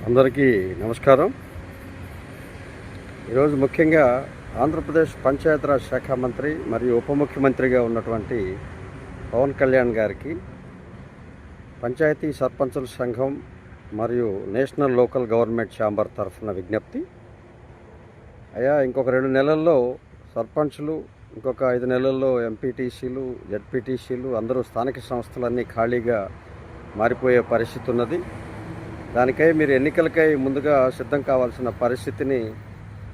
అందరికీ నమస్కారం. ఈరోజు ముఖ్యంగా ఆంధ్రప్రదేశ్ పంచాయతీరాజ్ శాఖ మంత్రి మరియు ఉప ముఖ్యమంత్రిగా ఉన్నటువంటి పవన్ కళ్యాణ్ గారికి పంచాయతీ సర్పంచుల సంఘం మరియు నేషనల్ లోకల్ గవర్నమెంట్ ఛాంబర్ తరఫున విజ్ఞప్తి. అయ్యా, ఇంకొక 2 నెలల్లో సర్పంచులు, ఇంకొక 5 నెలల్లో ఎంపీటీసీలు, జెడ్పీటీసీలు అందరూ స్థానిక సంస్థలన్నీ ఖాళీగా మారిపోయే పరిస్థితి ఉన్నది. దానికై మీరు ఎన్నికలకై ముందుగా సిద్ధం కావాల్సిన పరిస్థితిని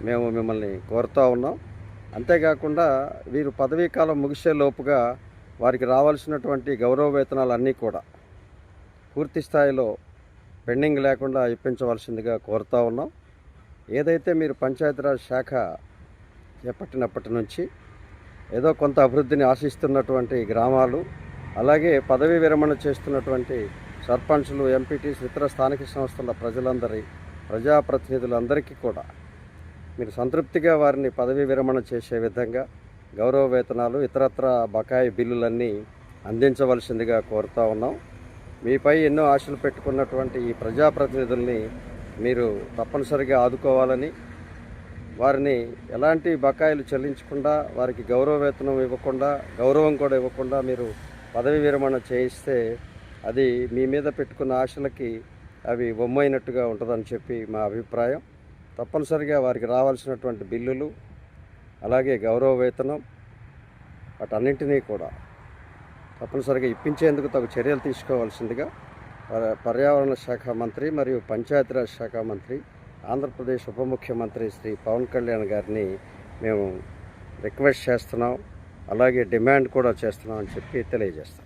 మేము మిమ్మల్ని కోరుతూ ఉన్నాం. అంతేకాకుండా వీరు పదవీ కాలం ముగిసే లోపుగా వారికి రావాల్సినటువంటి గౌరవ వేతనాలన్నీ కూడా పూర్తి స్థాయిలో పెండింగ్ లేకుండా ఇప్పించవలసిందిగా కోరుతూ ఉన్నాం. ఏదైతే మీరు పంచాయతీరాజ్ శాఖ చేపట్టినప్పటి నుంచి ఏదో కొంత అభివృద్ధిని ఆశిస్తున్నటువంటి గ్రామాలు, అలాగే పదవీ విరమణ చేస్తున్నటువంటి సర్పంచులు, ఎంపీటీస్, ఇతర స్థానిక సంస్థల ప్రజాప్రతినిధులందరికీ కూడా మీరు సంతృప్తిగా వారిని పదవీ విరమణ చేసే విధంగా గౌరవ వేతనాలు, ఇతరత్ర బకాయి బిల్లులన్నీ అందించవలసిందిగా కోరుతూ ఉన్నాం. మీపై ఎన్నో ఆశలు పెట్టుకున్నటువంటి ఈ ప్రజాప్రతినిధుల్ని మీరు తప్పనిసరిగా ఆదుకోవాలని, వారిని ఎలాంటి బకాయిలు చెల్లించకుండా, వారికి గౌరవ వేతనం ఇవ్వకుండా, గౌరవం కూడా ఇవ్వకుండా మీరు పదవీ విరమణ చేయిస్తే అది మీ మీద పెట్టుకున్న ఆశలకి అవి బొమ్మైనట్టుగా ఉంటుందని చెప్పి మా అభిప్రాయం. తప్పనిసరిగా వారికి రావాల్సినటువంటి బిల్లులు, అలాగే గౌరవ వేతనం, వాటన్నింటినీ కూడా తప్పనిసరిగా ఇప్పించేందుకు తగు చర్యలు తీసుకోవాల్సిందిగా పర్యావరణ శాఖ మంత్రి మరియు పంచాయతీరాజ్ శాఖ మంత్రి, ఆంధ్రప్రదేశ్ ఉప ముఖ్యమంత్రి శ్రీ పవన్ కళ్యాణ్ గారిని మేము రిక్వెస్ట్ చేస్తున్నాం, అలాగే డిమాండ్ కూడా చేస్తున్నాం అని చెప్పి తెలియజేస్తాం.